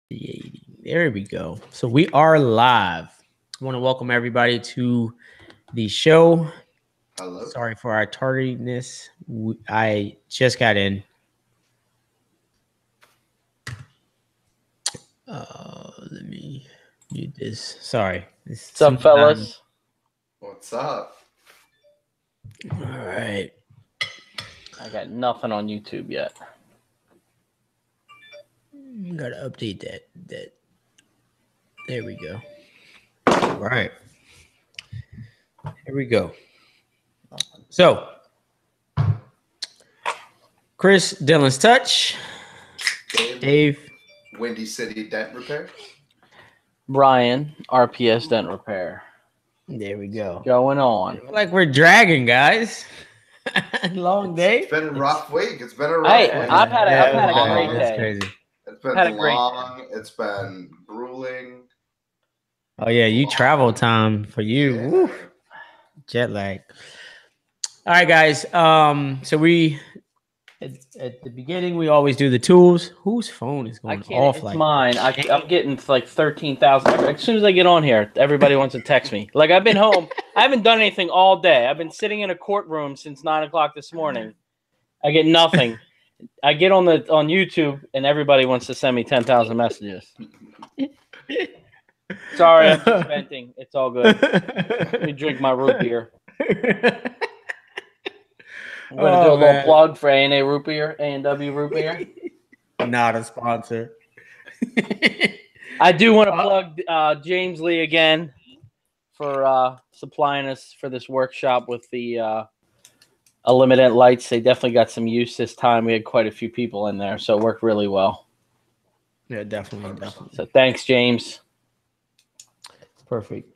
There we go. So we are live. I want to welcome everybody to the show. Hello. Sorry for our tardiness. I just got in. Let me mute this. Sorry. What's up, fellas? What's up? All right. I got nothing on YouTube yet. Gotta update that. There we go. All right. Here we go. So, Chris, Dylan's Touch. Dave. Windy City Dent Repair. Brian, RPS Dent Repair. There we go. Going on. Like we're dragging, guys. Long day. It's been a rough week. It's been a rough Hey, week. I've had a great That's day. crazy. It's been long. It's been grueling. Oh yeah, you travel time for you. Yeah. Woo. Jet lag. All right, guys. So we at the beginning we always do the tools. Whose phone is going off? It's like mine. I'm getting like 13,000. As soon as I get on here, everybody wants to text me. Like I've been home. I haven't done anything all day. I've been sitting in a courtroom since 9 o'clock this morning. I get nothing. I get on YouTube and everybody wants to send me 10,000 messages. Sorry, I'm just venting. It's all good. Let me drink my root beer. I'm going to do a little plug for A&A root beer, A&W root beer. Not a sponsor. I do want to plug James Lee again for supplying us for this workshop with the Illuminant lights. They definitely got some use this time. We had quite a few people in there, so it worked really well. Yeah, definitely. So thanks, James. Perfect.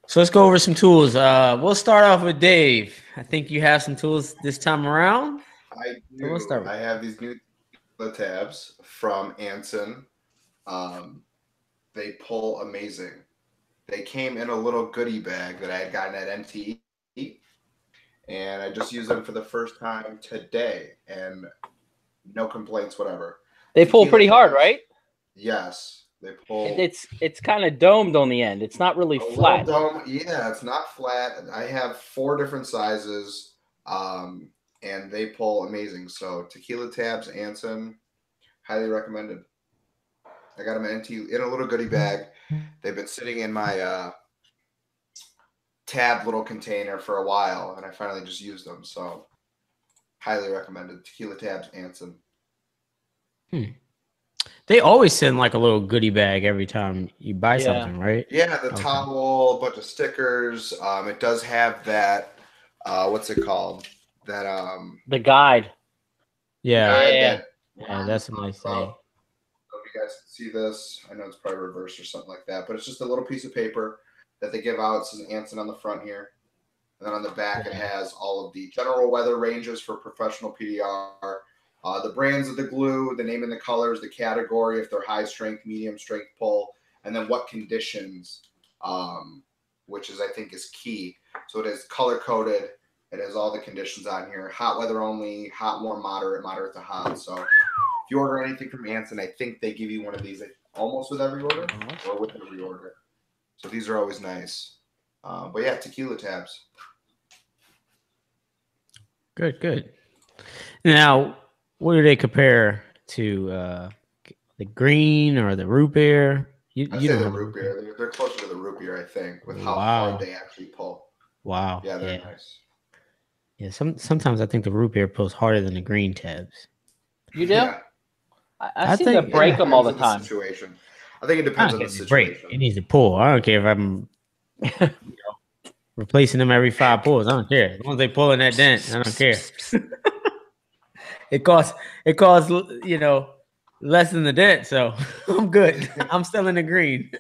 So let's go over some tools. We'll start off with Dave. I think you have some tools this time around. I do. So we'll start. I have these new tabs from Anson. They pull amazing. They came in a little goodie bag that I had gotten at MTE, and I just used them for the first time today, and no complaints whatever. They pull pretty hard, right? Yes. They pull. It's kind of domed on the end. It's not really flat. Dome. Yeah, it's not flat. I have 4 different sizes, and they pull amazing. So tequila tabs, Anson, highly recommended. I got them in a little goodie bag. They've been sitting in my tab little container for a while, and I finally just used them. So highly recommended. Tequila tabs, Anson. They always send like a little goodie bag every time you buy something, right? Yeah, the towel, a bunch of stickers. It does have that. What's it called? That the guide. Yeah, that's a nice thing. If you guys can see this, I know it's probably reversed or something like that, but it's just a little piece of paper that they give out. It says Anson on the front here, and then on the back it has all of the general weather ranges for professional PDR. The brands of the glue, the name and the colors, the category, if they're high strength, medium strength pull, and then what conditions, which is I think is key. So it is color coded. It has all the conditions on here. Hot weather only, hot, warm, moderate, moderate to hot. So if you order anything from Anson, I think they give you one of these almost with every order or with every order. So these are always nice. But yeah, tequila tabs. Good. Now, what do they compare to the green or the root beer? I say the root beer. They're closer to the root beer, I think, with how hard they actually pull. Wow. Yeah, they're nice. Yeah, sometimes I think the root beer pulls harder than the green tabs. You do? Yeah. I seem to break them all the time. Situation. I think it depends on the situation. It needs to pull. I don't care if I'm replacing them every 5 pulls. I don't care. As long as they pull in that dent, I don't care. It costs less than the dent, so I'm good. I'm still in the green,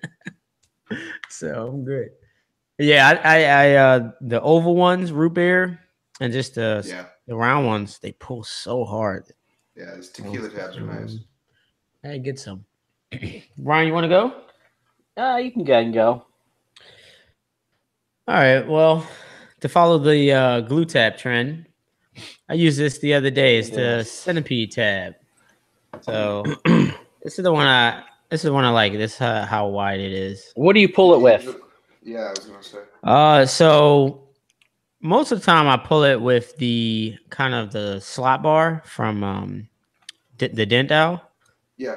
so I'm good. Yeah, I the oval ones, root beer, and just the round ones, they pull so hard. Yeah, these tequila tabs are nice. Hey, get some. Ryan, you want to go? You can go and go. All right. Well, to follow the glue tab trend, I used this the other day. It's the centipede tab. So this is the one I This is one I like. This how wide it is. What do you pull it with? Yeah, I was gonna say. So most of the time I pull it with the kind of the slot bar from the Dental. Yeah.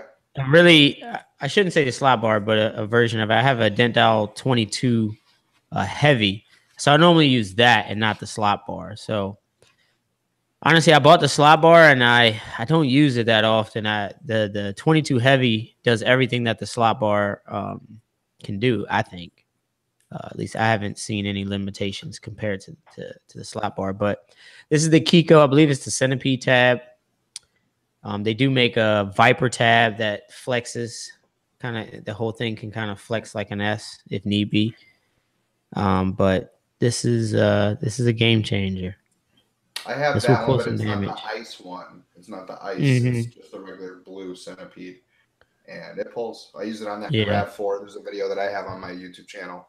Really, I shouldn't say the slot bar, but a version of it. I have a Dental 22 heavy, so I normally use that and not the slot bar. So honestly, I bought the slot bar and I don't use it that often. The 22 heavy does everything that the slot bar can do. I think at least I haven't seen any limitations compared to the slot bar. But this is the Kiko. I believe it's the Centipede tab. They do make a Viper tab that flexes. Kind of the whole thing can kind of flex like an S if need be. But this is a game changer. I have this that one, but it's not the ice one. It's not the ice. It's just the regular blue Centipede, and it pulls. I use it on that RAV4. There's a video that I have on my YouTube channel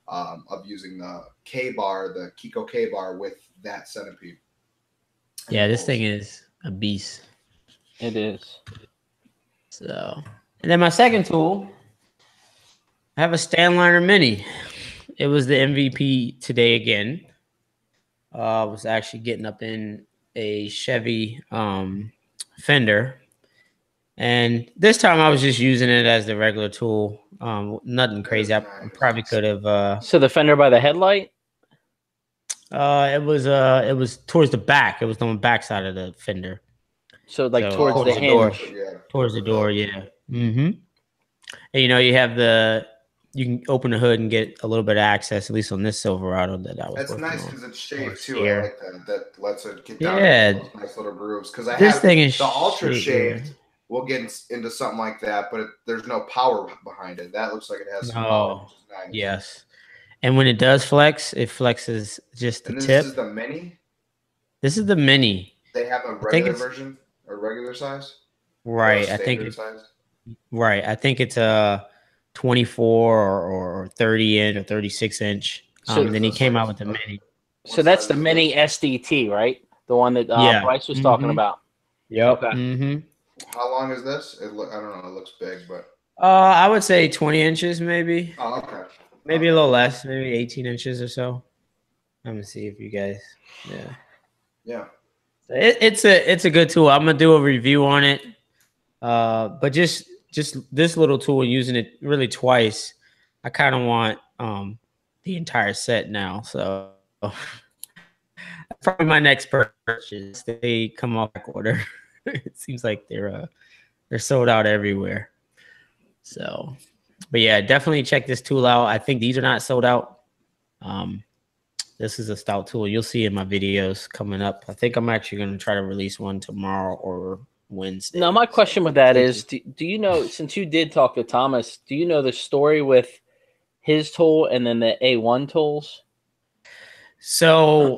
of using the K bar, the Kiko K bar with that Centipede. And yeah, this thing is a beast. It is. So, and then my second tool, I have a Stanliner Mini. It was the MVP today again. I was actually getting up in a Chevy fender, and this time I was just using it as the regular tool. Nothing crazy. I probably could have. So the fender by the headlight. It was towards the back. It was on the back side of the fender. So towards the hinge. Towards the door, yeah. Mm-hmm. And you have you can open the hood and get a little bit of access, at least on this Silverado that I was. That's nice because it's shaved too. Yeah. I like that lets it get down those nice little grooves. Because the Ultra shaved. We'll get into something like that, but there's no power behind it. That looks like it has some power, which is nice. Yes. And when it does flex, it flexes just the tip. This is the Mini? This is the Mini. They have a regular version or regular size? Right. I think it's a 24 or 30 inch or 36 inch. So then he came out with the Mini. So that's the Mini SDT, right? The one that Bryce was talking about. Yep. Okay. Mm-hmm. How long is this? I don't know. It looks big, but I would say 20 inches maybe. Oh, okay. Maybe a little less, maybe 18 inches or so. I'm gonna see if you guys. Yeah. It's a good tool. I'm gonna do a review on it. But just this little tool, using it really twice, I kind of want the entire set now. So probably my next purchase. They come off back order. It seems like they're sold out everywhere. So, but yeah, definitely check this tool out. I think these are not sold out. This is a stout tool. You'll see in my videos coming up. I think I'm actually going to try to release one tomorrow or Wednesday. Now, my question with that is, do you know, since you did talk to Thomas, do you know the story with his tool and then the A1 tools? So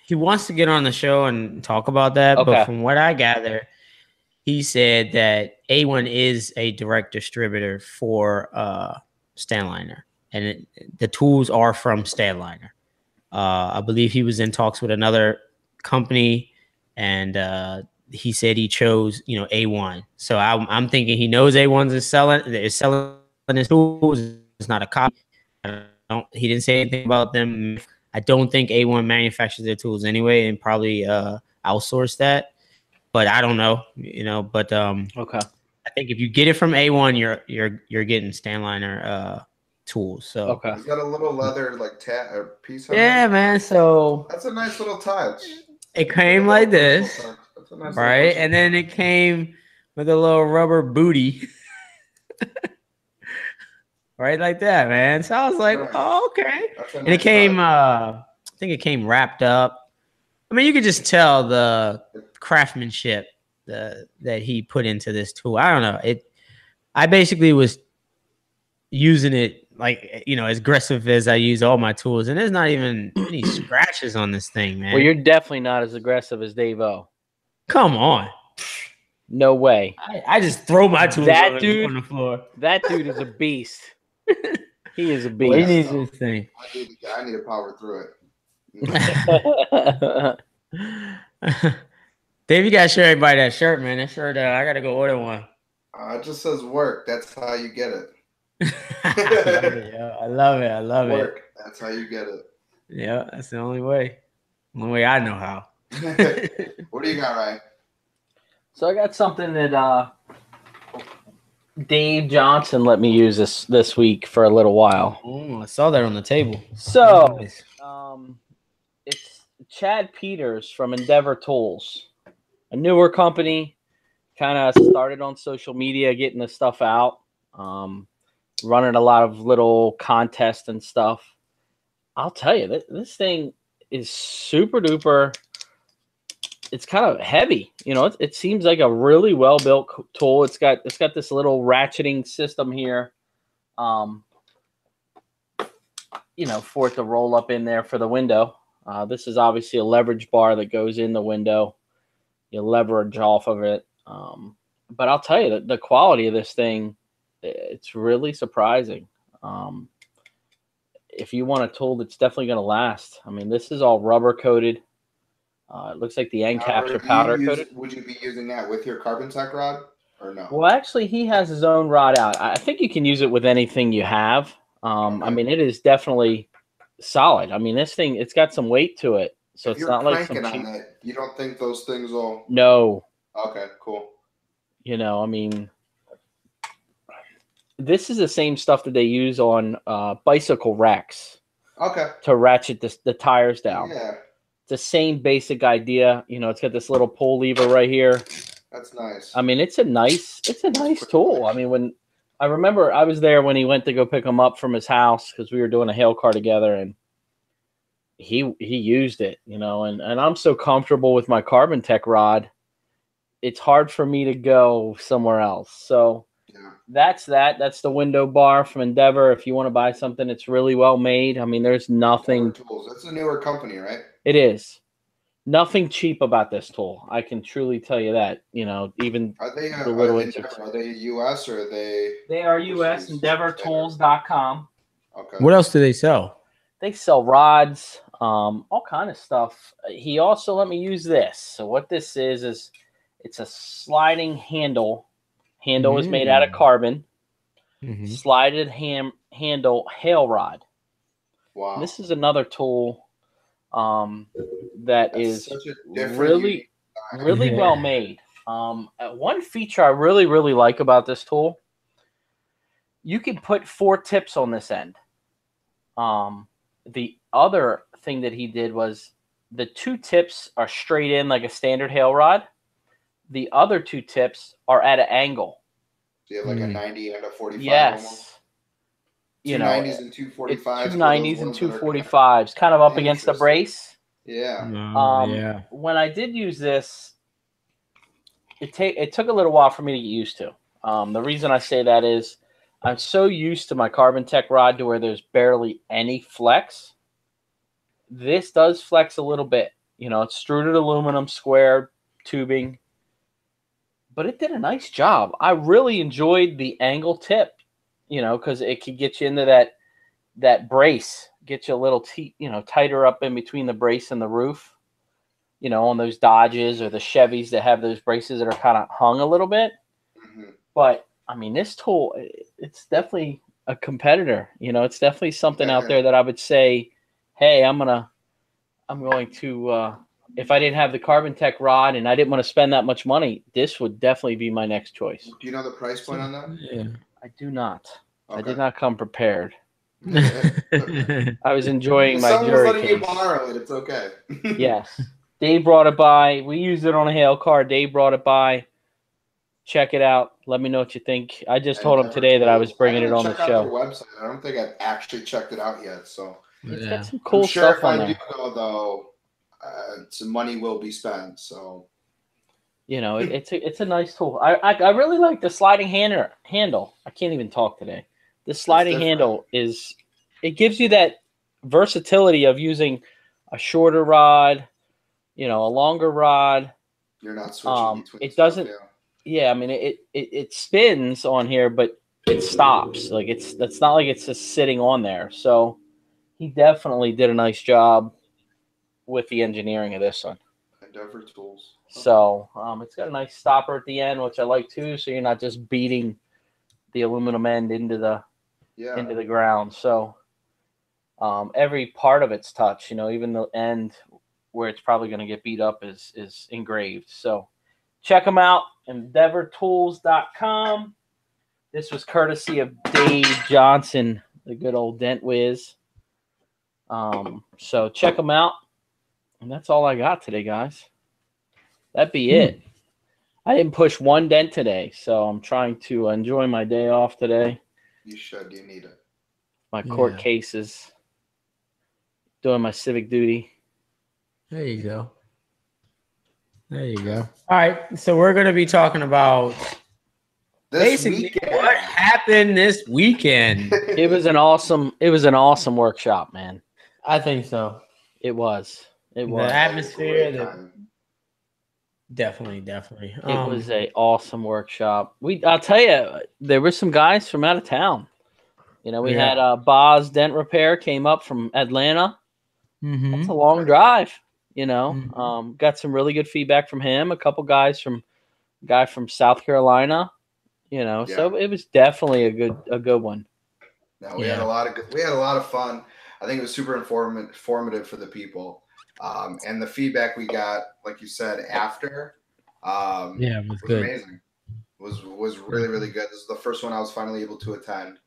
he wants to get on the show and talk about that. Okay. But from what I gather, he said that A1 is a direct distributor for Stanliner, and the tools are from Stanliner. I believe he was in talks with another company, and he said he chose, A1. So I'm thinking he knows A1 is selling his tools. It's not a copy. He didn't say anything about them. I don't think A1 manufactures their tools anyway, and probably outsource that. But I don't know, But okay, I think if you get it from A1, you're getting Stanliner tools. So okay, it's got a little leather piece. Yeah, man. So that's a nice little touch. It came like this, nice right? And then it came with a little rubber booty, right, like that, man. So I was like, nice. Oh, okay. And it came, I think it came wrapped up. I mean, you could just tell the craftsmanship that he put into this tool. I don't know. I basically was using it like, as aggressive as I use all my tools, and there's not even any scratches on this thing, man. Well, you're definitely not as aggressive as Dave-O. Come on. No way. I just throw my tools on the floor. That dude is a beast. He is a beast. Well, he needs this thing. I need to power through it. Dave, you gotta show everybody that shirt, man. That shirt, I gotta go order one. It just says work. That's how you get it. I love it. I love work. That's how you get it. Yeah, that's the only way. Only way I know how. What do you got, Ryan? So I got something that Dave Johnson let me use this week for a little while. Oh, I saw that on the table. So, Nice. it's Chad Peters from Endeavor Tools, a newer company. Kind of started on social media, getting the stuff out, running a lot of little contests and stuff. I'll tell you, this thing is super duper. It's kind of heavy, it seems like a really well built tool. It's got this little ratcheting system here, for it to roll up in there for the window. This is obviously a leverage bar that goes in the window. You leverage off of it. But I'll tell you that the quality of this thing, it's really surprising. If you want a tool that's definitely going to last, I mean, this is all rubber coated. It looks like the end caps are powder coated. Would you be using that with your Carbon Tech rod or no? Well, actually, he has his own rod out. I think you can use it with anything you have. Okay. I mean, it is definitely solid. I mean, this thing, it's got some weight to it. So if it's not like some cheap. On it, you don't think those things will? No. Okay, cool. I mean, this is the same stuff that they use on bicycle racks. Okay. To ratchet the tires down. Yeah. It's the same basic idea. It's got this little pull lever right here. That's nice. I mean, it's a nice tool. I mean, when I remember I was there when he went to go pick him up from his house because we were doing a hail car together, and he used it, and I'm so comfortable with my Carbon Tech rod. It's hard for me to go somewhere else. So that's the window bar from Endeavor. If you want to buy something, it's really well made. I mean, there's nothing. Tools. That's a newer company, right? It is. Nothing cheap about this tool. I can truly tell you that. Even are they the little are they US or are they? They are US. EndeavorTools.com. Okay. What else do they sell? They sell rods, all kind of stuff. He also let me use this. So what this is it's a sliding handle. Handle is made out of carbon. Slided handle hail rod. Wow. And this is another tool that is really well made. One feature I really, really like about this tool, you can put 4 tips on this end. The other thing that he did was the 2 tips are straight in like a standard hail rod. The other 2 tips are at an angle. So you have like a 90 and a 45. Yes. Almost. 290s and 245s. 290s and 245s, kind of up against the brace. Yeah. When I did use this, it took a little while for me to get used to. The reason I say that is I'm so used to my Carbon Tech rod to where there's barely any flex. This does flex a little bit. It's extruded aluminum, square tubing, but it did a nice job. I really enjoyed the angle tip, because it could get you into that brace, get you a little tighter up in between the brace and the roof, on those Dodges or the Chevys that have those braces that are kind of hung a little bit. But I mean, this tool, it's definitely a competitor. It's definitely something out there that I would say, hey, I'm going to, if I didn't have the Carbon Tech rod and I didn't want to spend that much money, this would definitely be my next choice. Do you know the price point on that? Yeah. I do not. Okay. I did not come prepared. I was enjoying my Someone's jury letting case. you borrow it. It's okay. Yes. Dave brought it by. We used it on a hail car. Dave brought it by. Check it out. Let me know what you think. I just told him today that I was bringing it on the show. Their website. I don't think I've actually checked it out yet. So it's got some cool stuff on there. If I do go, though, some money will be spent. So it's a nice tool. I really like the sliding handle. I can't even talk today. The sliding handle it gives you that versatility of using a shorter rod, a longer rod. You're not switching between. It doesn't. Yeah, I mean it spins on here, but it stops. Like that's not like it's just sitting on there. So he definitely did a nice job with the engineering of this one. Endeavor Tools. So it's got a nice stopper at the end, which I like too. So you're not just beating the aluminum end into the ground. So every part of it's touch, even the end where it's probably going to get beat up is engraved. So check them out, EndeavorTools.com. This was courtesy of Dave Johnson, the good old Dent Whiz. So check them out. And that's all I got today, guys. That'd be it. I didn't push one dent today, so I'm trying to enjoy my day off today. You should. You need it. My court cases. Doing my civic duty. There you go. There you go. All right. So we're going to be talking about basically what happened this weekend. It was an awesome workshop, man. I think so. It was. The atmosphere. Definitely. It was an awesome workshop. I'll tell you, there were some guys from out of town. We had Boz Dent Repair came up from Atlanta. That's a long drive. Got some really good feedback from him. A couple guys from South Carolina. So it was definitely a good one. No, we had a lot of fun. I think it was super informative for the people. And the feedback we got, like you said, after, it was good. Amazing. Was really, really good. This is the first one I was finally able to attend.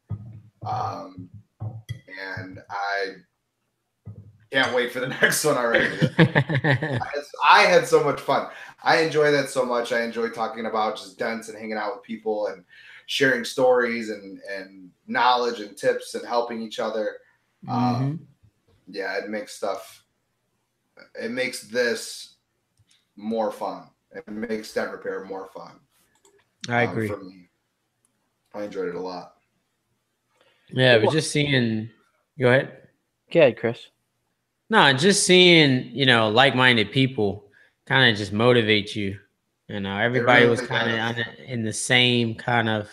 And I can't wait for the next one already. I had so much fun. I enjoy that so much. I enjoy talking about just dents and hanging out with people and sharing stories and knowledge and tips and helping each other. It makes this more fun. It makes dent repair more fun. I agree. For me. I enjoyed it a lot. Yeah, but just seeing. Go ahead. Go ahead, Chris. No, just seeing like-minded people kind of just motivate you. Everybody was kind of in the same kind of.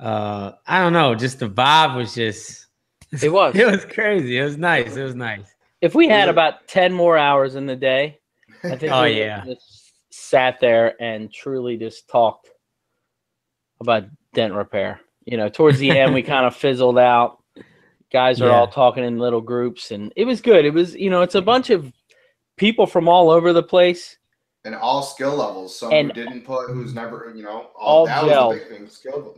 I don't know. Just the vibe was just. It was. It was crazy. It was nice. It was nice. If we had about 10 more hours in the day, I think just sat there and truly just talked about dent repair. Towards the end, we kind of fizzled out. Guys are all talking in little groups, and it was good. It was, it's a bunch of people from all over the place. And all skill levels. Some who didn't who's never, all that gelled. Was a big thing. Skill,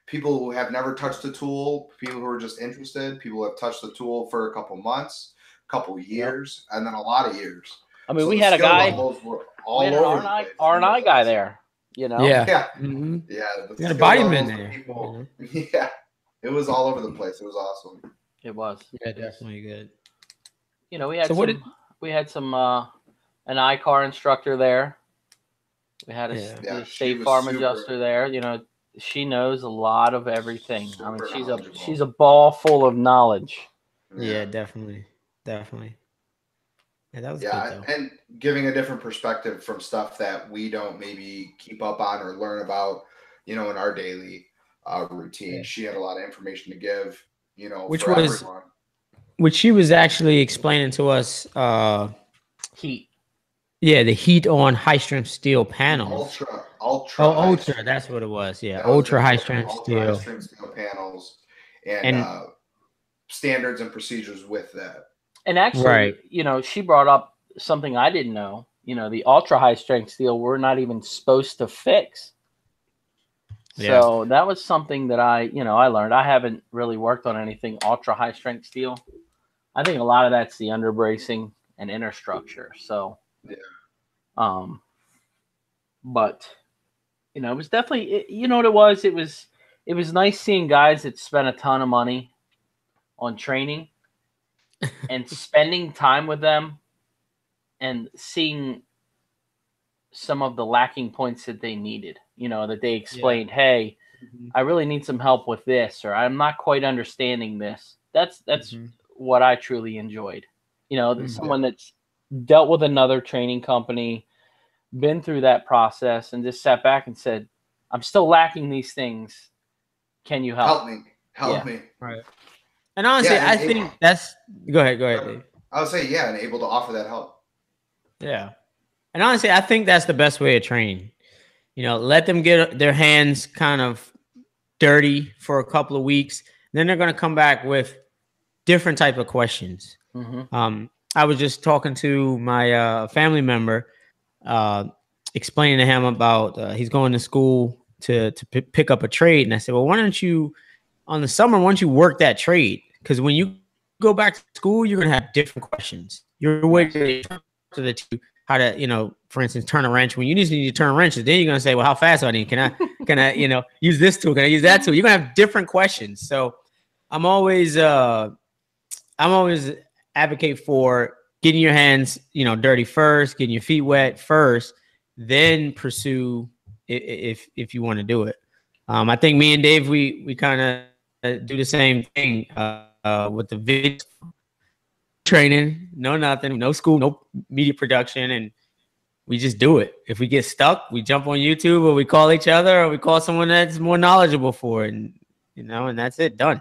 people who have never touched a tool, people who are just interested, people who have touched the tool for a couple months, a couple years, and then a lot of years. I mean, we had a guy, we had an R&I guy there, Yeah. We had a bodyman there. People, it was all over the place. It was awesome. It was. Yeah, definitely good. We had some an iCar instructor there. We had a State Farm adjuster there. She knows a lot of everything. I mean, she's a ball full of knowledge. Yeah, definitely. Yeah, that was good, though. And giving a different perspective from stuff that we don't maybe keep up on or learn about, in our daily routine. She had a lot of information to give, everyone. Which she was actually explaining to us. Heat. Yeah, the heat on high strength steel panels. Ultra. Ultra. That's what it was. Yeah, ultra high strength steel. High strength steel panels and standards and procedures with that. And actually, she brought up something I didn't know. The ultra high strength steel we're not even supposed to fix. So that was something that I learned. I haven't really worked on anything ultra high strength steel. I think a lot of that's the underbracing and inner structure. So, but it was definitely, what it was? It was nice seeing guys that spent a ton of money on training and spending time with them and seeing some of the lacking points that they needed, that they explained, hey, I really need some help with this, or I'm not quite understanding this. That's what I truly enjoyed. Someone that's dealt with another training company, been through that process, and just sat back and said, I'm still lacking these things. Can you help? Help me. Right. And honestly, I think that's... Go ahead, Dave. I would say, and able to offer that help. Yeah. And honestly, I think that's the best way of training. Let them get their hands kind of dirty for a couple of weeks. Then they're going to come back with different type of questions. I was just talking to my family member, explaining to him about he's going to school to pick up a trade. And I said, well, why don't you, on the summer, why don't you work that trade? Because when you go back to school, you're going to have different questions. You're waiting to the how to, for instance, turn a wrench. When you need to turn wrenches, then you're going to say, well, how fast do I need? Can I, use this tool? Can I use that tool? You're going to have different questions. So I'm always advocate for getting your hands, dirty first, getting your feet wet first, then pursue if you want to do it. I think me and Dave, we kind of do the same thing with the video training. No nothing, no school, no media production, and we just do it. If we get stuck, we jump on YouTube, or we call each other, or we call someone that's more knowledgeable for it, and and that's it, done.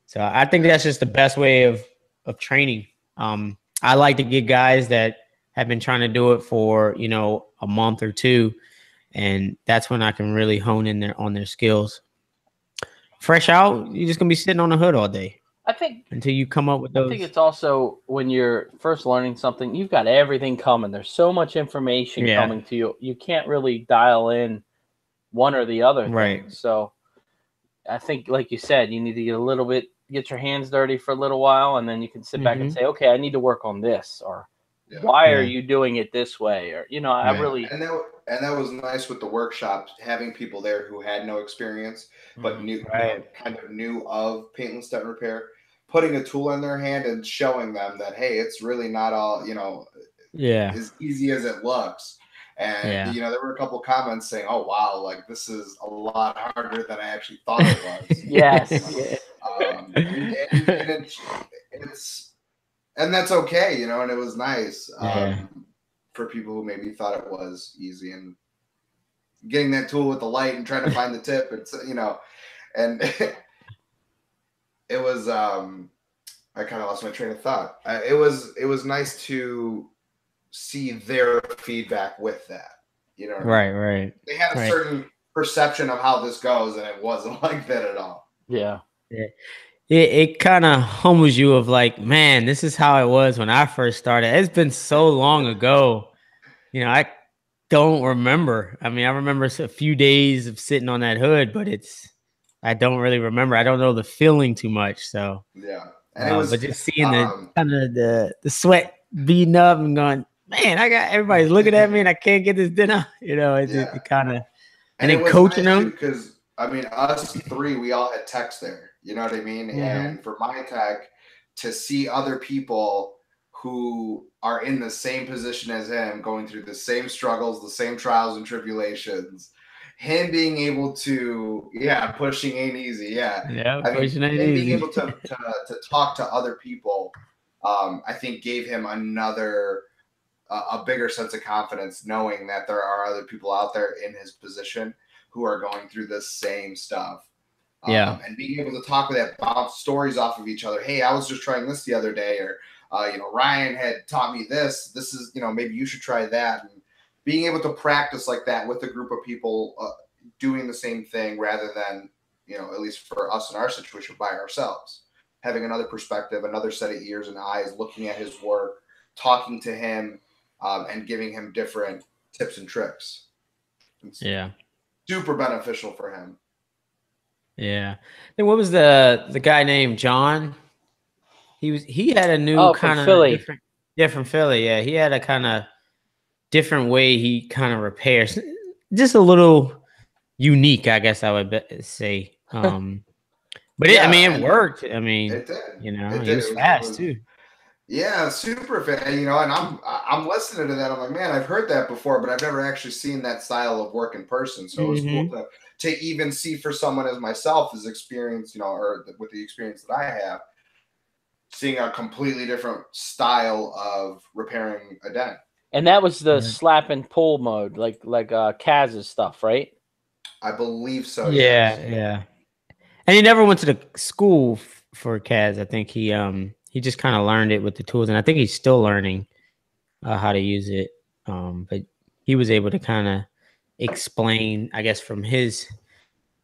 So I think that's just the best way of training. I like to get guys that have been trying to do it for a month or two, and that's when I can really hone in on their skills. Fresh out, you're just gonna be sitting on the hood all day. I think until you come up with those. I think it's also when you're first learning something, you've got everything coming. There's so much information coming to you. You can't really dial in one or the other thing. So I think, like you said, you need to get your hands dirty for a little while, and then you can sit back and say, okay, I need to work on this, or why are you doing it this way? Or, I really. And that was nice with the workshops, having people there who had no experience, but kind of knew of paintless dent repair, putting a tool in their hand and showing them that, hey, it's really not all, as easy as it looks. And, there were a couple of comments saying, oh, wow, like this is a lot harder than I actually thought it was. Yes. And that's okay, and it was nice for people who maybe thought it was easy, and getting that tool with the light and trying to find the tip. It's, and it was, I kind of lost my train of thought. It was nice to see their feedback with that, Right. They had a certain perception of how this goes, and it wasn't like that at all. Yeah. It kind of humbles you of like, man, this is how it was when I first started. It's been so long ago. I don't remember. I mean, I remember a few days of sitting on that hood, but I don't really remember. I don't know the feeling too much. So yeah. And it was, but just seeing the kind of the sweat beating up and going, man, everybody's looking at me and I can't get this dinner. It kind of, and then coaching them. Because I mean, us three, we all had techs there. You know what I mean? And for my tech to see other people who are in the same position as him, going through the same struggles, the same trials and tribulations, him being able to, pushing ain't easy. Pushing ain't easy. Being able to talk to other people, I think gave him a bigger sense of confidence, knowing that there are other people out there in his position who are going through the same stuff. And being able to talk with that, bounce stories off of each other. Hey, I was just trying this the other day, or Ryan had taught me this. This is, maybe you should try that. And being able to practice like that with a group of people doing the same thing, rather than, at least for us in our situation, by ourselves, having another perspective, another set of ears and eyes, looking at his work, talking to him, and giving him different tips and tricks. It's super beneficial for him. Yeah. Then what was the guy named John? He had a new kind of different, from Philly. Yeah, he had a kind of different way he kind of repairs, just a little unique, I guess I would say. But it worked. I mean, it did. He was fast too. Yeah, super fast. And I'm listening to that. I'm like, man, I've heard that before, but I've never actually seen that style of work in person. So it was cool to even see for someone as myself, as experience, or with the experience that I have, seeing a completely different style of repairing a dent. And that was the slap and pull mode, like Kaz's stuff, right? I believe so. Yeah, yeah. And he never went to the school for Kaz. I think he just kind of learned it with the tools, and I think he's still learning how to use it. But he was able to kind of explain, I guess, from his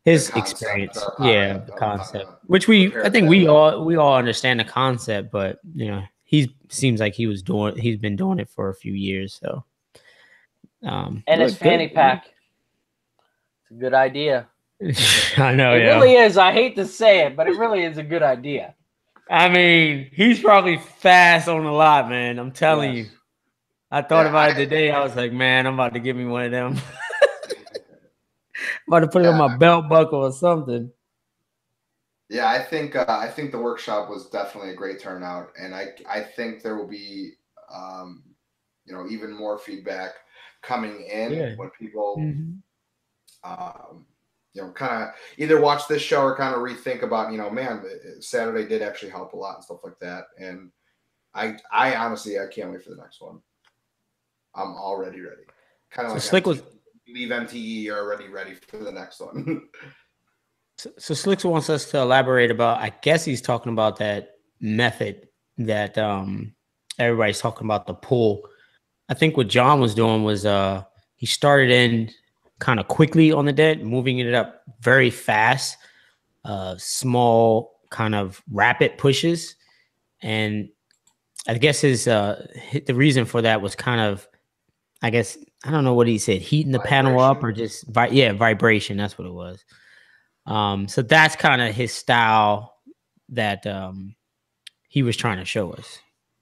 experience, the concept, which I think we all understand the concept, but he seems like he's been doing it for a few years, so and his fanny pack, it's a good idea. I know it really is. I hate to say it, but it really is a good idea. I mean, he's probably fast on a lot, man. I'm telling you. I thought about it today. I was like, man, I'm about to give me one of them. I'm about to put it on my belt buckle or something. Yeah, I think the workshop was definitely a great turnout, and I think there will be even more feedback coming in when people kind of either watch this show or kind of rethink about man, Saturday did actually help a lot and stuff like that. And I honestly can't wait for the next one. I'm already ready. Kind of like Slick was leave MTE, you're already ready for the next one. So Slicks wants us to elaborate about, I guess he's talking about that method that everybody's talking about, the pull. I think what John was doing was he started in kind of quickly on the dent, moving it up very fast, small kind of rapid pushes. And I guess the reason for that was kind of, I guess, I don't know what he said, heating the panel up or just, vibration. That's what it was. So that's kind of his style that he was trying to show us.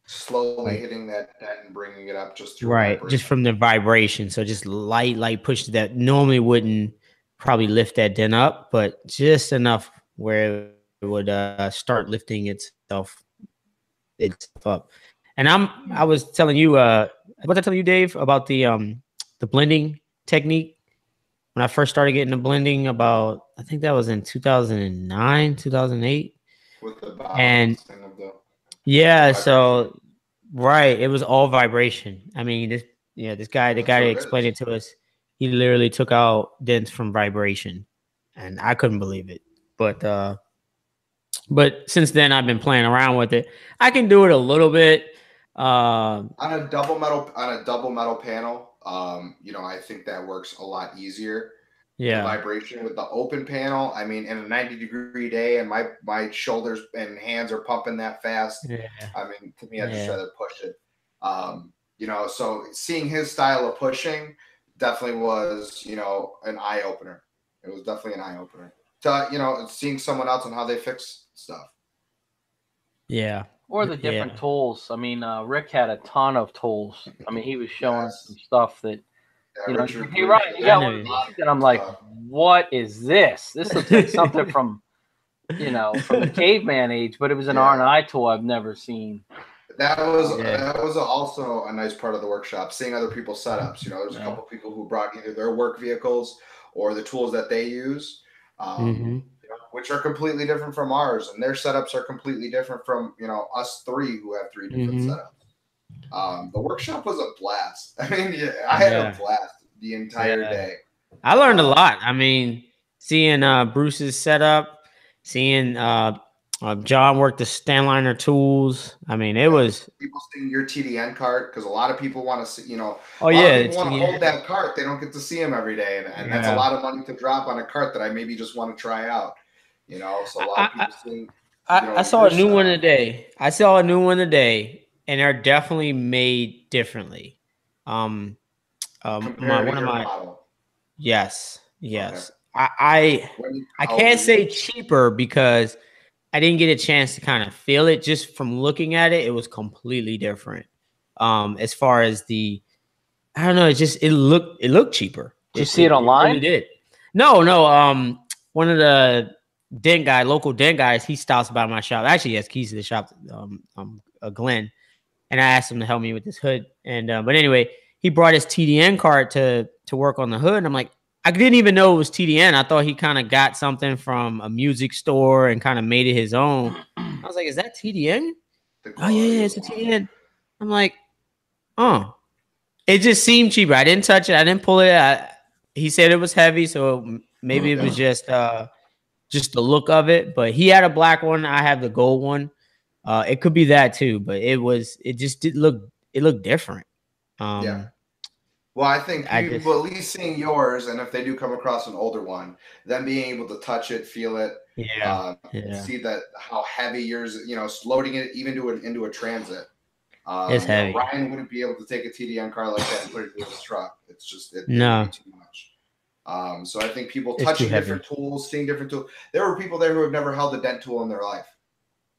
Slowly hitting that dent and bringing it up just through vibration. Just from the vibration. So just light push that normally wouldn't probably lift that dent up, but just enough where it would start lifting itself up. And I was telling you, what was I telling you, Dave, about the blending technique? When I first started getting the blending, about, I think that was in 2009, 2008. With the thing of the so it was all vibration. I mean, the guy that explained it to us, he literally took out dents from vibration, and I couldn't believe it. But since then, I've been playing around with it. I can do it a little bit. On a double metal panel, I think that works a lot easier. Yeah. The vibration with the open panel. I mean, in a 90-degree day, and my shoulders and hands are pumping that fast. Yeah. I mean, to me, I'd just rather push it. So seeing his style of pushing definitely was, an eye opener. It was definitely an eye opener. To seeing someone else and how they fix stuff. Yeah. Or the different tools. I mean, Rick had a ton of tools. I mean, he was showing some stuff that, you're right. You got one of these, and I'm like, what is this? This looks like something from the caveman age, but it was an R&I tool I've never seen. That was also a nice part of the workshop, seeing other people's setups. There's a couple people who brought either their work vehicles or the tools that they use. Which are completely different from ours, and their setups are completely different from us three who have three different setups. The workshop was a blast. I mean, I had a blast the entire day. I learned a lot. I mean, seeing Bruce's setup, seeing John work the Stanliner tools. I mean, it was people seeing your TDN cart, because a lot of people want to see. Want to hold that cart. They don't get to see them every day, and that's a lot of money to drop on a cart that I maybe just want to try out. So a lot of people seeing. I saw a new one today. And they're definitely made differently. Yes. Okay. I can't say cheaper because I didn't get a chance to kind of feel it. Just from looking at it, it was completely different. As far as I don't know, it looked cheaper. Did you see it online? It really did. No. One of the local dent guys, he stops by my shop. Actually, he has keys to the shop. Glenn, and I asked him to help me with this hood. And but anyway, he brought his TDN cart to work on the hood. And I'm like, I didn't even know it was TDN. I thought he kind of got something from a music store and kind of made it his own. I was like, is that TDN? Oh yeah, it's a TDN. I'm like, oh, it just seemed cheaper. I didn't touch it. I didn't pull it. He said it was heavy, so maybe it was just the look of it. But he had a black one. I have the gold one. It could be that too, but it looked different. Well, I think people at least seeing yours, and if they do come across an older one, then being able to touch it, feel it, see that how heavy yours, loading it even into a transit. It's heavy. Ryan wouldn't be able to take a TDM car like that and put it in his truck. It's just it would be too much. So I think people touching different tools, seeing different tools. There were people there who have never held a dent tool in their life.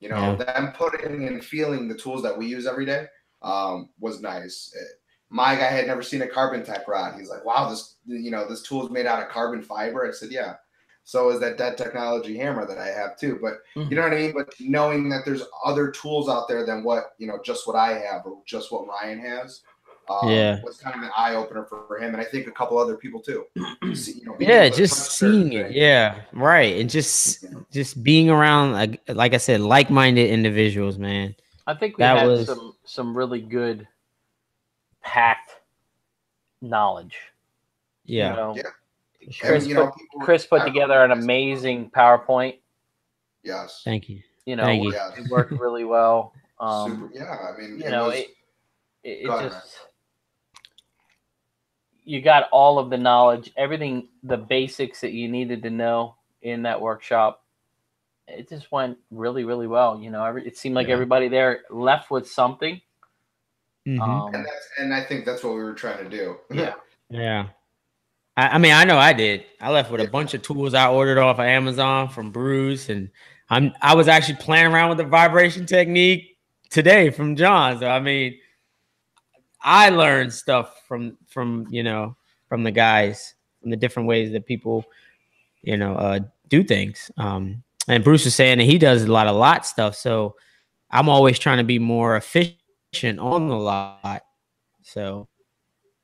Them putting and feeling the tools that we use every day was nice. My guy had never seen a carbon tech rod. He's like, wow, this tool is made out of carbon fiber. I said, yeah. So is that Dent Technology hammer that I have too. But you know what I mean? But knowing that there's other tools out there than just what I have or just what Ryan has was kind of an eye opener for him. And I think a couple other people too. Just seeing it. Yeah. Right. And just being around, like I said, like-minded individuals, man. I think we had some really good packed knowledge. Yeah. Chris put together an amazing PowerPoint. Yes. Thank you. It worked really well. Super. Yeah. I mean, it just, you got all of the knowledge, everything, the basics that you needed to know in that workshop. It just went really, really well. It seemed like everybody there left with something. And I think that's what we were trying to do. Yeah. I mean, I know I did. I left with a bunch of tools I ordered off of Amazon from Bruce, and I was actually playing around with the vibration technique today from John. So I mean, I learned stuff from the guys, from the different ways that people do things. And Bruce was saying that he does a lot of lot stuff, so I'm always trying to be more efficient on the lot. So,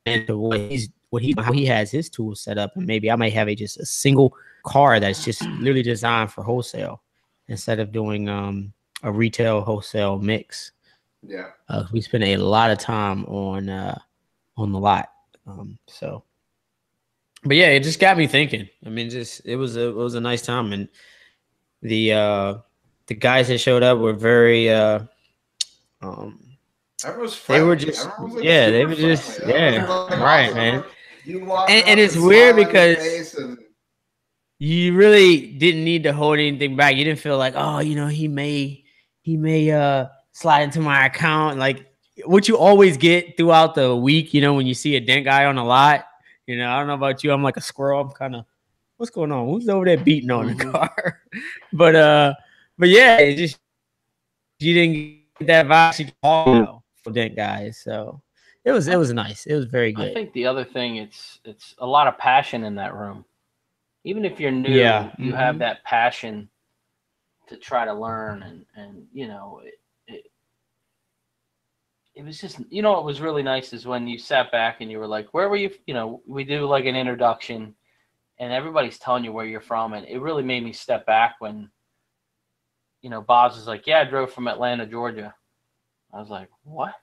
and how he has his tools set up, and maybe I might have just a single car that's just literally designed for wholesale instead of doing a retail wholesale mix. Yeah, we spend a lot of time on the lot. But yeah, it just got me thinking. I mean, it was a nice time, and the guys that showed up were very everyone's friendly. They were just right, man. And it's weird because you really didn't need to hold anything back. You didn't feel like, oh, he may slide into my account, like what you always get throughout the week. When you see a dent guy on a lot. I don't know about you. I'm like a squirrel. I'm kind of, what's going on? Who's over there beating on the car? But yeah, it just, you didn't get that vibe for dent guys. So it was nice. It was very good. I think the other thing, it's a lot of passion in that room. Even if you're new, you have that passion to try to learn, and it was just, what was really nice is when you sat back and you were like, where were you? We do like an introduction and everybody's telling you where you're from. And it really made me step back when, Boz was like, yeah, I drove from Atlanta, Georgia. I was like, what?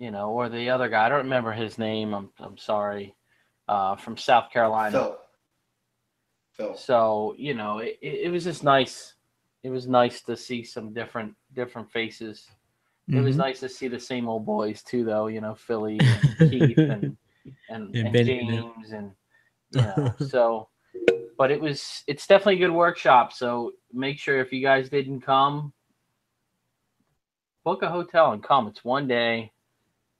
Or the other guy, I don't remember his name. I'm sorry. From South Carolina. Phil. So, it was just nice. It was nice to see some different faces. It was nice to see the same old boys too, though. Philly and Keith and James and so. But it's definitely a good workshop. So make sure if you guys didn't come, book a hotel and come. It's one day.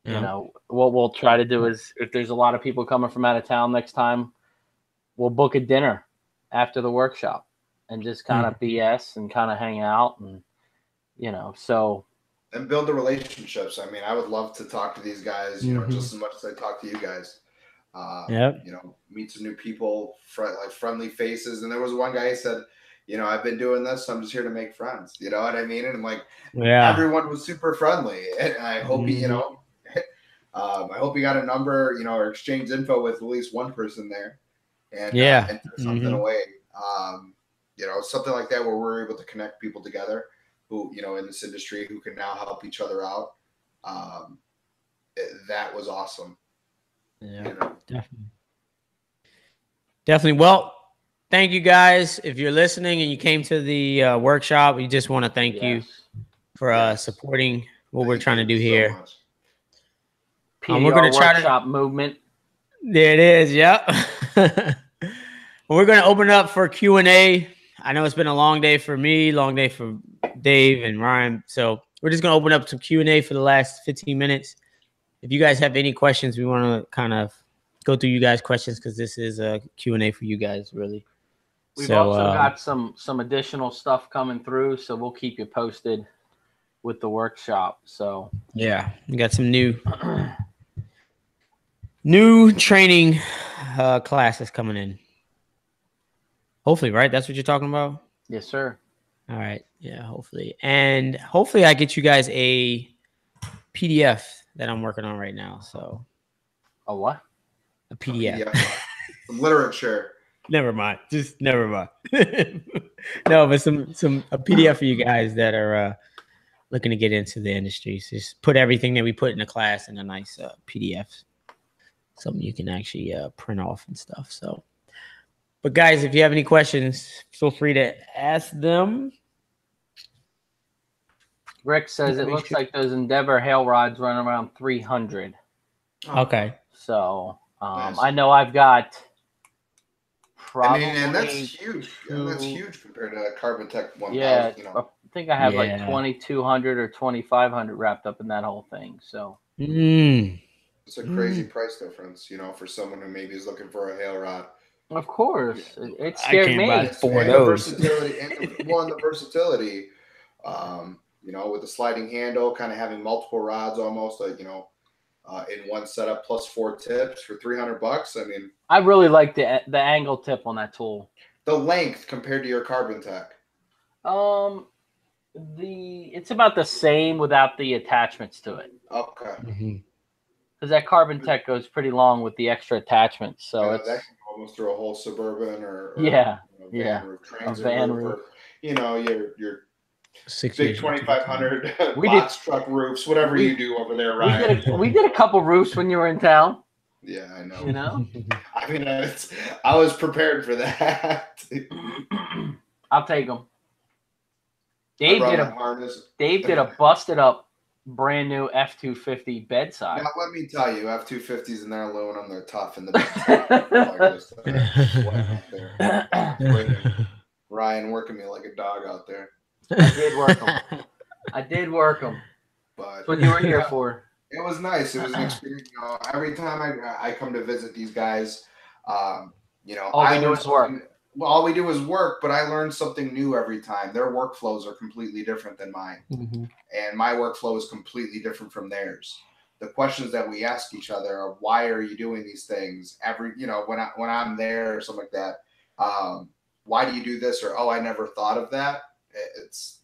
What we'll try to do is, if there's a lot of people coming from out of town next time, we'll book a dinner after the workshop and just kind of BS and kind of hang out and so. And build the relationships. I mean, I would love to talk to these guys, just as much as I talk to you guys. Meet some new people, friendly faces. And there was one guy who said, I've been doing this, so I'm just here to make friends. You know what I mean? And I'm like, everyone was super friendly. And I hope I hope you got a number, or exchange info with at least one person there. And and something away. Something like that where we're able to connect people together who, in this industry, who can now help each other out. That was awesome. Yeah, definitely. Well, thank you guys. If you're listening and you came to the workshop, we just want to thank you for supporting what we're trying to do here. We're gonna try workshop movement. There it is. Yep. We're gonna open up for Q&A. I know it's been a long day for me, long day for Dave and Ryan. So we're just gonna open up some Q&A for the last 15 minutes. If you guys have any questions, we want to kind of go through you guys' questions because this is a Q&A for you guys, really. We've also got some additional stuff coming through, so we'll keep you posted with the workshop. So yeah, we got some new training classes coming in. Hopefully, right? That's what you're talking about? Yes, sir. All right. Yeah, hopefully. And hopefully I get you guys a PDF that I'm working on right now. So a what? A PDF. Some literature. Never mind. Just never mind. No, but a PDF for you guys that are looking to get into the industry. So just put everything that we put in the class in a nice PDF. Something you can actually print off and stuff. So, but guys, if you have any questions, feel free to ask them. Rick says it looks like those Endeavor hail rods run around 300. Okay. So nice. I know I've got probably. And that's huge. That's huge compared to Carbon Tech 1000. Yeah, I think I have like 2,200 or 2,500 wrapped up in that whole thing. So. It's a crazy price difference, for someone who maybe is looking for a hail rod. Of course, it scared me. For those. The versatility, with the sliding handle, kind of having multiple rods, almost like in one setup plus 4 tips for $300. I mean, I really like the angle tip on that tool. The length compared to your Carbon Tech. It's about the same without the attachments to it. Okay. Because that Carbon Tech goes pretty long with the extra attachments, so it's that can almost through a whole Suburban or van roof, your 60 big 2,500 box truck roofs, whatever you do over there, Ryan. We did a couple roofs when you were in town. Yeah, I know. I mean, I was prepared for that. I'll take them. Dave did a busted up brand new F-250 bedside. Now let me tell you, F-250s in their aluminum, they're tough in the Ryan working me like a dog out there. I did work them. But that's what you were here for. It was nice. It was an experience. Every time I come to visit these guys, all we do is work. Well, all we do is work, but I learn something new every time. Their workflows are completely different than mine. And my workflow is completely different from theirs. The questions that we ask each other are, why are you doing these things? When I'm there or something like that, why do you do this? Or, I never thought of that. It's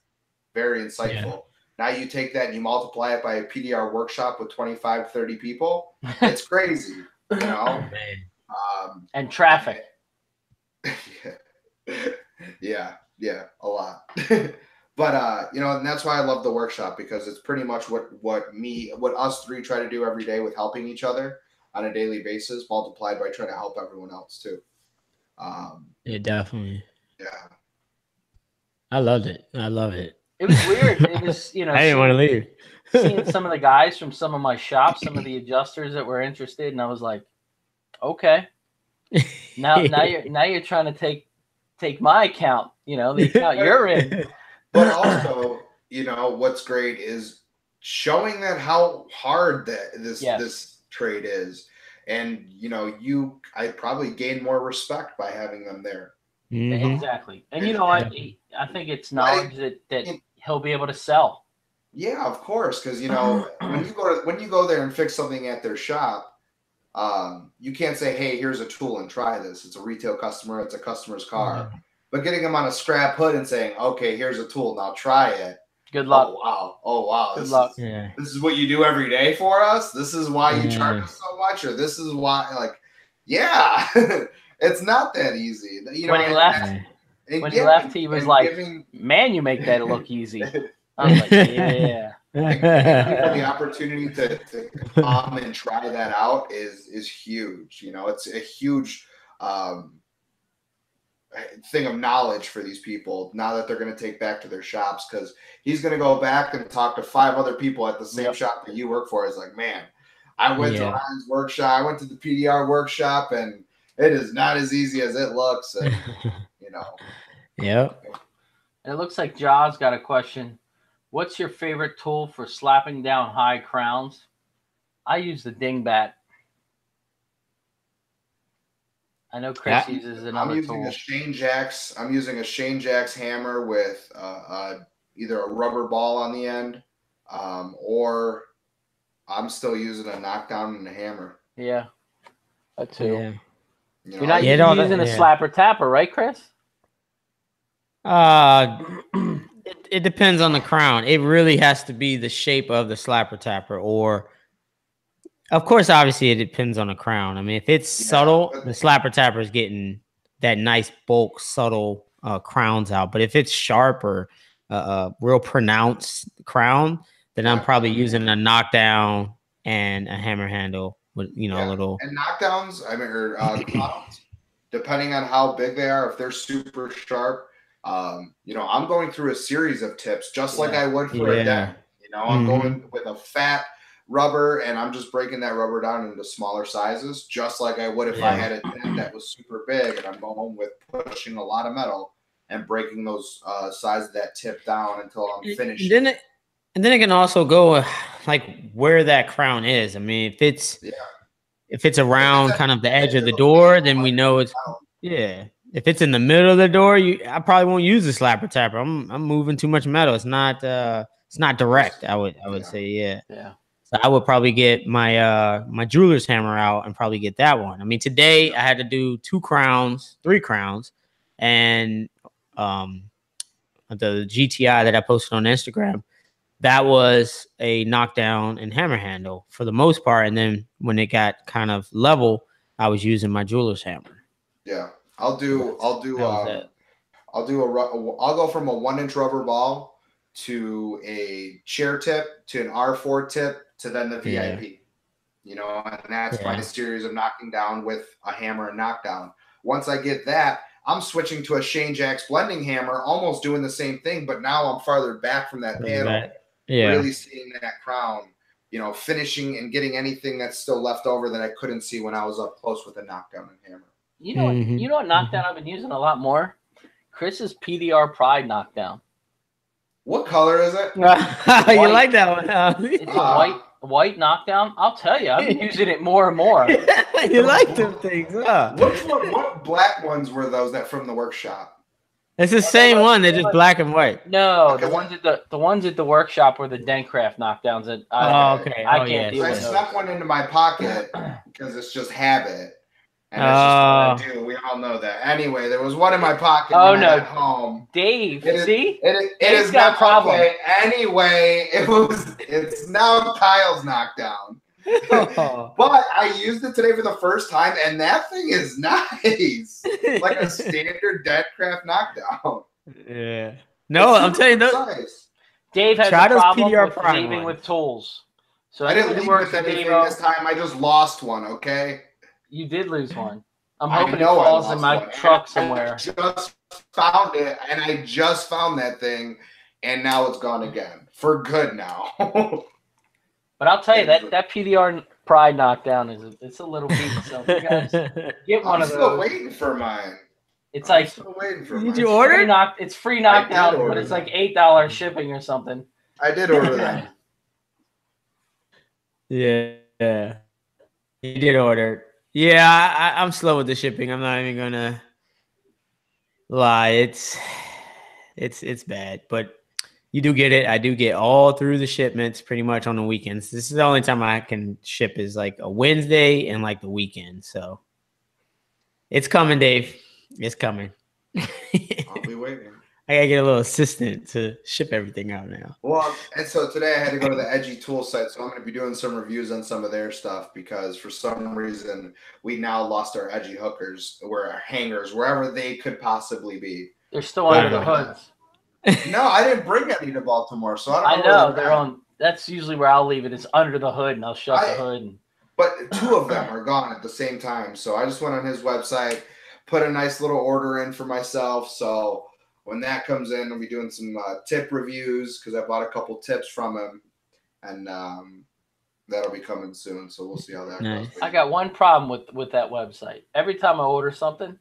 very insightful. Yeah. Now you take that and you multiply it by a PDR workshop with 25, 30 people. It's crazy, and traffic. Yeah, a lot. But and that's why I love the workshop, because it's pretty much what us three try to do every day with helping each other on a daily basis, multiplied by trying to help everyone else too. Yeah, definitely. Yeah. I loved it. I love it. It was weird. It was, I didn't want to leave. Seeing some of the guys from some of my shops, some of the adjusters that were interested, and I was like, okay. Now you're trying to take my account, the account you're in. But also, what's great is showing that how hard this trade is. And I probably gained more respect by having them there. Exactly. And I think it's knowledge that he'll be able to sell. Yeah, of course. Because when you go there and fix something at their shop, you can't say, hey, here's a tool and try this. It's a retail customer. It's a customer's car. But getting them on a scrap hood and saying, okay, here's a tool. Now try it. Good luck. Oh, wow. Good luck. This is what you do every day for us? This is why you charge us so much? Or this is why, it's not that easy. When he left, he was like, man, you make that look easy. I was like, yeah. The opportunity to come and try that out is huge. It's a huge thing of knowledge for these people now that they're going to take back to their shops, because he's going to go back and talk to 5 other people at the same shop that you work for. It's like, man, I went to Ryan's workshop. I went to the PDR workshop, and it is not as easy as it looks. And Yep. And it looks like Jaws got a question. What's your favorite tool for slapping down high crowns? I use the dingbat. I know Chris uses another tool. I'm using a Shane Jacks hammer with either a rubber ball on the end, or I'm still using a knockdown and a hammer. Yeah, that too. Yeah. You're not using a slapper tapper, right, Chris? It depends on the crown. It really has to be the shape of the slapper tapper, or of course, obviously, it depends on the crown. I mean, if it's subtle, the slapper tapper is getting that nice bulk, subtle crowns out. But if it's sharp or real pronounced crown, then I'm probably using a knockdown and a hammer handle with, a little. And knockdowns, crowns, depending on how big they are, if they're super sharp, I'm going through a series of tips, just like I would for a dent. I'm going with a fat rubber, and I'm just breaking that rubber down into smaller sizes, just like I would if I had a dent that was super big, and I'm going with pushing a lot of metal and breaking those size of that tip down until I'm finished. And then it can also go like where that crown is. I mean, if it's around kind of the edge of the door, then we know it's If it's in the middle of the door, I probably won't use the slapper tapper. I'm moving too much metal. It's not direct. I would say Yeah. So I would probably get my jeweler's hammer out and probably get that one. I mean, today I had to do 3 crowns, and the GTI that I posted on Instagram, that was a knockdown and hammer handle for the most part. And then when it got kind of level, I was using my jeweler's hammer. Yeah, I'll go from a 1-inch rubber ball to a chair tip to an R4 tip to then the VIP, and that's my series of knocking down with a hammer and knockdown. Once I get that, I'm switching to a Shane Jacks blending hammer, almost doing the same thing, but now I'm farther back from that panel, really seeing that crown, finishing and getting anything that's still left over that I couldn't see when I was up close with a knockdown and hammer. You know what knockdown I've been using a lot more? Chris's PDR Pride knockdown. What color is it? You like that one? Huh? It's a white knockdown. I'll tell you, I've been using it more and more. You like them things, huh? What black ones were those that from the workshop? It's the same one. They're just black and white. No, the ones at the workshop were the Dentcraft knockdowns. That I can't deal with. I snuck one into my pocket because it's just habit. And that's just what I do. We all know that. Anyway, there was one in my pocket at home. Dave, see? It is got a problem. Okay. Anyway, it's now Kyle's knockdown. But I used it today for the first time, and that thing is nice. Like a standard Dentcraft knockdown. Yeah. No, I'm telling you, Dave has a problem with leaving with tools. So I didn't leave with anything this time. I just lost one, okay? You did lose one. I'm hoping it falls in my truck somewhere. I just found it, and I just found that thing, and now it's gone again. For good now. But I'll tell you, that PDR Pride knockdown it's a little beat. So if you guys get one of those. I'm still waiting for mine. It's like, still waiting for did mine. you order? It's free knockdown, but it's like $8 shipping or something. I did order that. Yeah. You did order. Yeah, I'm slow with the shipping. I'm not even gonna lie. It's bad, but you do get it. I do get all through the shipments pretty much on the weekends. This is the only time I can ship is like a Wednesday and like the weekend. So it's coming, Dave. It's coming. I'll be waiting. I gotta get a little assistant to ship everything out now. Well, and so today I had to go to the Edgy Tool site, so I'm going to be doing some reviews on some of their stuff because for some reason we now lost our Edgy hookers, or our hangers, wherever they could possibly be. They're still under the hoods. No, I didn't bring any to Baltimore, so I don't know they're on. That's usually where I'll leave it. It's under the hood, and I'll shut the hood. But 2 of them are gone at the same time, so I just went on his website, put a nice little order in for myself, so when that comes in, I'll be doing some tip reviews because I bought a couple tips from him. And that'll be coming soon. So we'll see how that Nice. goes. I got one problem with that website. Every time I order something,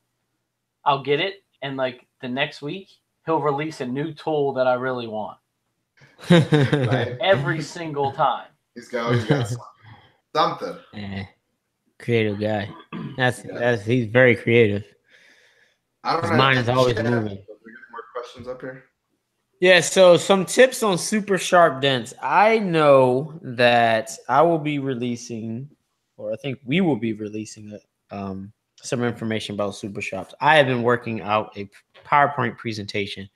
I'll get it, and like the next week, he'll release a new tool that I really want. Right? Every single time. He's got something. Yeah. Creative guy. He's very creative. I don't His know. mind is always Shit. moving. We got more questions up here. Yeah, so some tips on super sharp dents. I know that I will be releasing, or I think we will be releasing some information about super sharps. I have been working out a PowerPoint presentation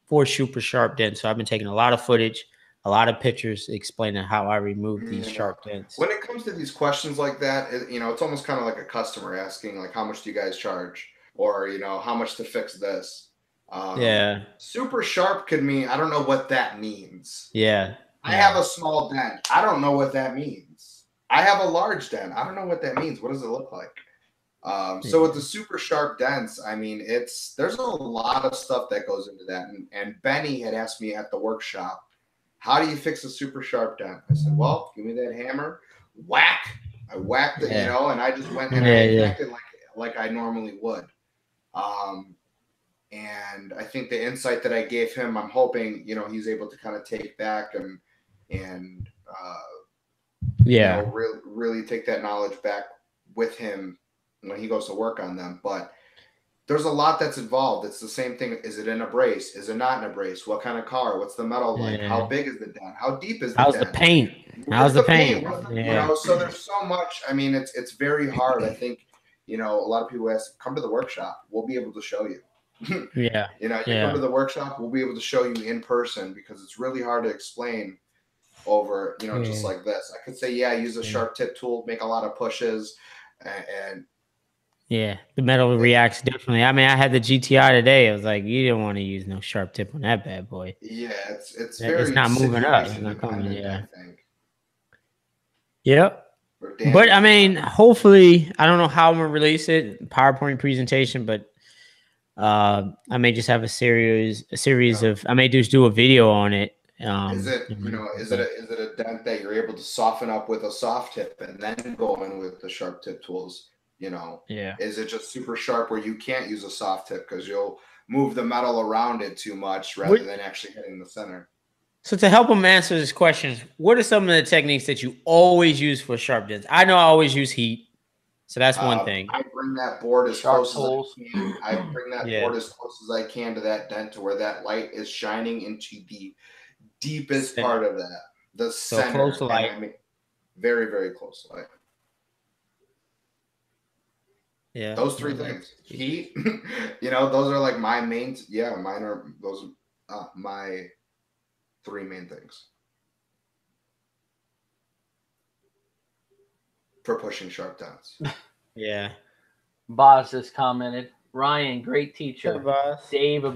for super sharp dents. So I've been taking a lot of footage, a lot of pictures explaining how I remove these sharp dents. When it comes to these questions like that, it's almost kind of like a customer asking, like, how much do you guys charge? Or, how much to fix this? Yeah. Super sharp could mean, I don't know what that means. Yeah. I have a small dent. I don't know what that means. I have a large dent. I don't know what that means. What does it look like? So with the super sharp dents, I mean, there's a lot of stuff that goes into that. And Benny had asked me at the workshop, how do you fix a super sharp dent? I said, well, give me that hammer, whack. I whacked it, and I just went and I attacked it like I normally would. And I think the insight that I gave him, I'm hoping, he's able to kind of take back and really take that knowledge back with him when he goes to work on them. But there's a lot that's involved. It's the same thing. Is it in a brace? Is it not in a brace? What kind of car? What's the metal like? How big is the dent? How deep is the dent? How's the paint? How's the paint? So there's so much. I mean, it's very hard. I think, a lot of people ask, come to the workshop. We'll be able to show you. You come to the workshop, we'll be able to show you in person, because it's really hard to explain over, just like this. I could say, use a sharp tip tool, make a lot of pushes, and the metal reacts differently. I mean, I had the GTI today. I was like, you didn't want to use no sharp tip on that bad boy. Yeah, it's not moving up. It's not coming. I think. Yep. But I mean, hopefully, I don't know how I'm gonna release it, PowerPoint presentation, but I may just have a series of. I may just do a video on it. Is it a dent that you're able to soften up with a soft tip and then go in with the sharp tip tools? Is it just super sharp where you can't use a soft tip because you'll move the metal around it too much rather than actually hitting the center? So to help them answer this question, what are some of the techniques that you always use for sharp dents? I know I always use heat. So that's one thing. I bring that board as close as I can. I bring that board as close as I can to that dent, to where that light is shining into the deepest part of that. The center. Close to light. I mean, very, very close to light. Yeah. Those three things. Heat, those are like my main. Yeah, mine are those my three main things for pushing sharp dents. Yeah. Boz just commented, Ryan, great teacher. Hey, Boz. Dave, a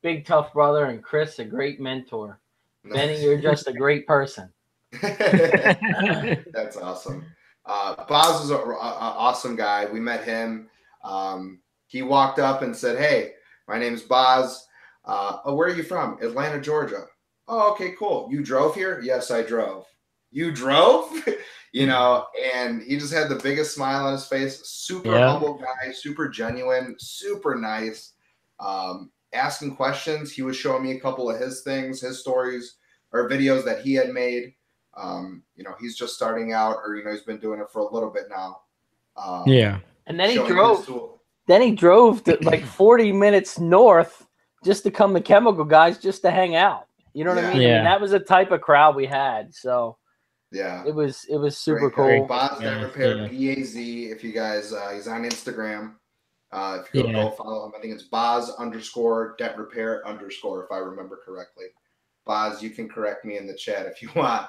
big tough brother, and Chris, a great mentor. Benny, you're just a great person. That's awesome. Boz is an awesome guy. We met him. He walked up and said, "Hey, my name's Boz. Where are you from? Atlanta, Georgia. Oh, okay, cool. You drove here? Yes, I drove. You drove?" And he just had the biggest smile on his face. Super humble guy, super genuine, super nice. Asking questions. He was showing me a couple of his things, his stories, or videos that he had made. He's just starting out, or he's been doing it for a little bit now. And then he drove. Then he drove to like 40 minutes north just to come to Chemical Guys just to hang out. You know what I mean? Yeah. I mean, that was the type of crowd we had. So yeah, it was super great cool. Boz Dent Repair, BAZ. If you guys, he's on Instagram. If you go follow him, I think it's Boz_Dent Repair_ if I remember correctly. Boz, you can correct me in the chat if you want.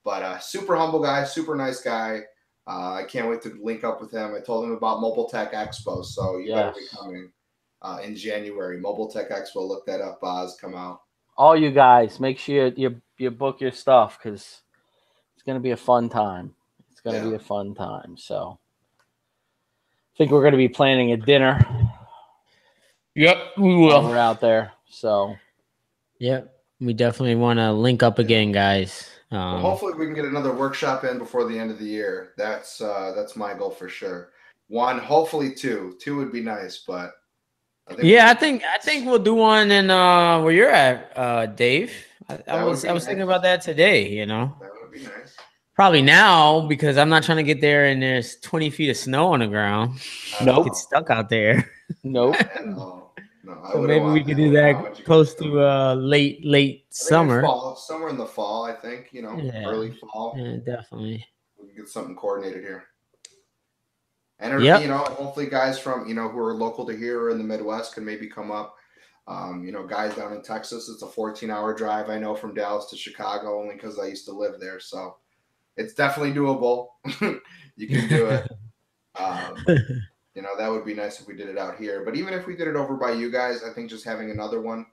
But super humble guy, super nice guy. I can't wait to link up with him. I told him about Mobile Tech Expo, so you better be coming in January. Mobile Tech Expo, look that up, Boz, come out. All you guys, make sure you book your stuff, because it's going to be a fun time. It's going to be a fun time. So I think we're going to be planning a dinner. Yep, we will. We're out there. So yep, we definitely want to link up again, guys. Well, hopefully we can get another workshop in before the end of the year. That's my goal for sure. One, hopefully two. Two would be nice, but I think we'll do one in where you're at, Dave. I was thinking about that today. You know, that would be nice. Probably now because I'm not trying to get there and there's 20 feet of snow on the ground. Nope. Get stuck out there. Nope. No, so maybe we could do that close to late summer. Fall, somewhere in the fall, I think. You know, early fall. Yeah, definitely. We can get something coordinated here. And you know, hopefully guys from who are local to here or in the Midwest can maybe come up. You know, guys down in Texas, it's a 14-hour drive. I know from Dallas to Chicago only because I used to live there, so it's definitely doable. You can do it. You know, that would be nice if we did it out here. But even if we did it over by you guys, I think just having another one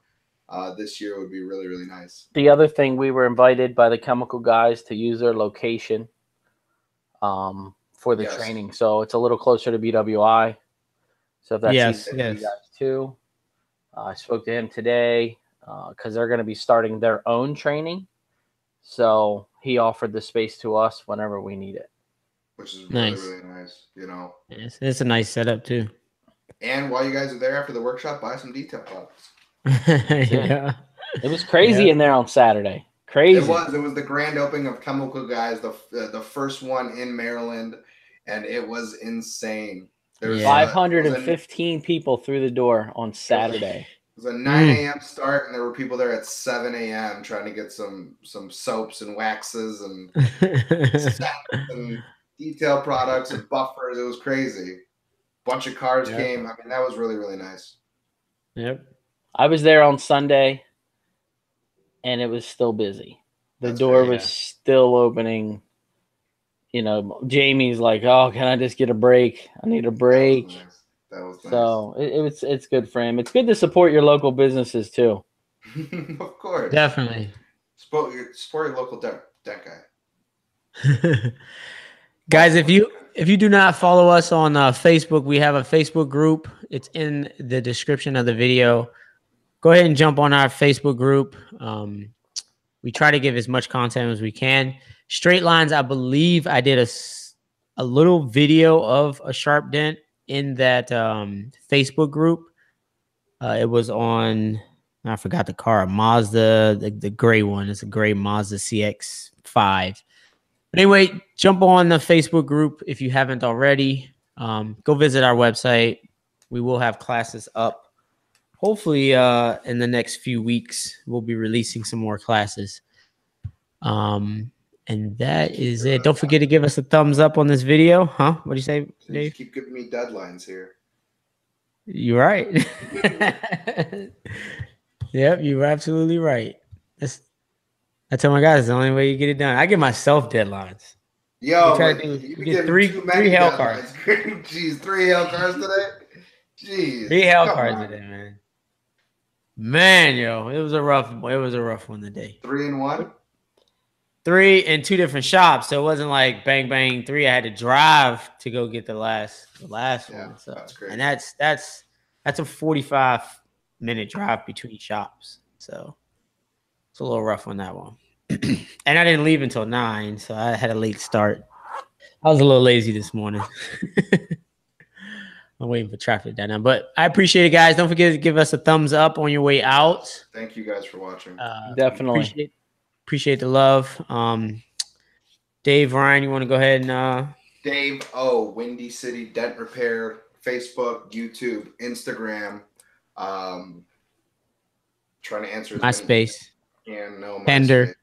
this year would be really, really nice. The other thing, we were invited by the chemical guys to use their location for the training. So it's a little closer to BWI. So if that's easy for you guys too. I spoke to him today because they're going to be starting their own training. So he offered the space to us whenever we need it. Which is really, really nice, you know. It's a nice setup too. And while you guys are there after the workshop, buy some detail products. Yeah. It was crazy in there on Saturday. Crazy. It was the grand opening of Chemical Guys, the first one in Maryland, and it was insane. There was 515 people through the door on Saturday. It was a 9 a.m. start, and there were people there at 7 a.m. trying to get some soaps and waxes and and detail products and buffers. It was crazy. Bunch of cars came. I mean, that was really, really nice. Yep. I was there on Sunday, and it was still busy. The door was still opening. You know, Jamie's like, "Oh, can I just get a break? I need a break." That was nice. So it's good for him. It's good to support your local businesses too. Of course, definitely. Support your local dent guy. Guys, if you do not follow us on Facebook, we have a Facebook group. It's in the description of the video. Go ahead and jump on our Facebook group. We try to give as much content as we can. Straight lines, I believe I did a little video of a sharp dent in that Facebook group. It was on, I forgot the car, Mazda, the gray one. It's a gray Mazda CX-5. But anyway, jump on the Facebook group if you haven't already. Go visit our website. We will have classes up. Hopefully, in the next few weeks, we'll be releasing some more classes. And that is it. Don't forget to give us a thumbs up on this video. Huh? What do you say, Dave? You keep giving me deadlines here. You're right. Yep, you're absolutely right. I tell my guys, it's the only way you get it done. I give myself deadlines. Yo, you get three hell cards. Jeez, 3 hell cards today? Jeez. 3 hell cards today, man. Man, yo, it was a rough one today. 3 and 1? 3 in 2 different shops. So it wasn't like bang bang 3. I had to drive to go get the last one. So that's great. And that's a 45-minute drive between shops. So it's a little rough on that one. And I didn't leave until 9, so I had a late start. I was a little lazy this morning. I'm waiting for traffic down now. But I appreciate it, guys. Don't forget to give us a thumbs up on your way out. Thank you guys for watching. Definitely. Appreciate the love. Dave, Ryan, you want to go ahead and Dave O, Windy City Dent Repair, Facebook, YouTube, Instagram. Trying to answer MySpace. Pender.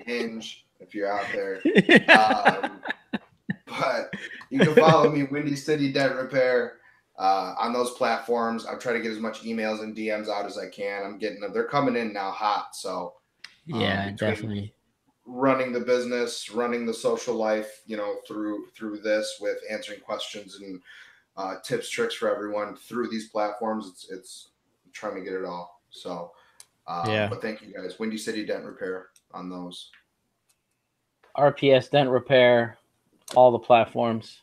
Hinge, if you're out there. But you can follow me, Windy City Dent Repair, on those platforms. I'm trying to get as much emails and DMs out as I can. I'm getting them. They're coming in now hot. So yeah, definitely. Running the business, running the social life, you know, through this with answering questions and tips, tricks for everyone through these platforms. It's trying to get it all. So but thank you guys. Windy City Dent Repair on those. RPS Dent Repair, all the platforms.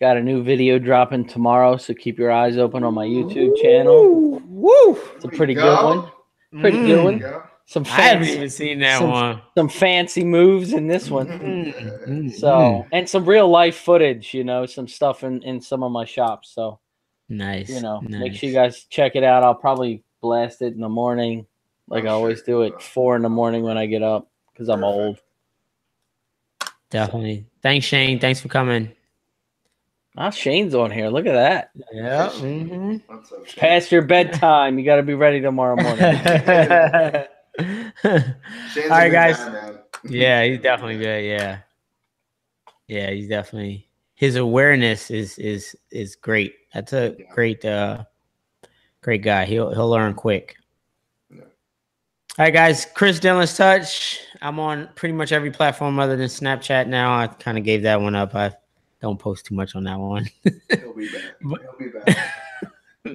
Got a new video dropping tomorrow, so keep your eyes open on my YouTube channel. Woo! It's a pretty good one. Pretty good one. I haven't even seen that one. Some fancy moves in this one. So, and some real life footage, you know, some stuff in some of my shops. So nice. You know, make sure you guys check it out. I'll probably blast it in the morning, like I always do at 4 in the morning when I get up, because I'm old. Definitely. Thanks, Shane. Thanks for coming. Ah, Shane's on here. Look at that. Yeah. What's up, Shane? Past your bedtime. You got to be ready tomorrow morning. All right, guys. Yeah, he's definitely good. Yeah. Yeah, he's definitely, his awareness is great. That's a great great guy. He'll learn quick. Yeah. All right, guys. Chris Dentless Touch. I'm on pretty much every platform other than Snapchat now. I kind of gave that one up. I don't post too much on that one. He'll be back. He'll be back.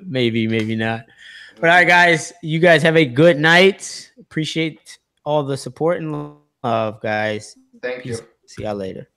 maybe not. But all right, guys. You guys have a good night. Appreciate all the support and love, guys. Thank you. See y'all later.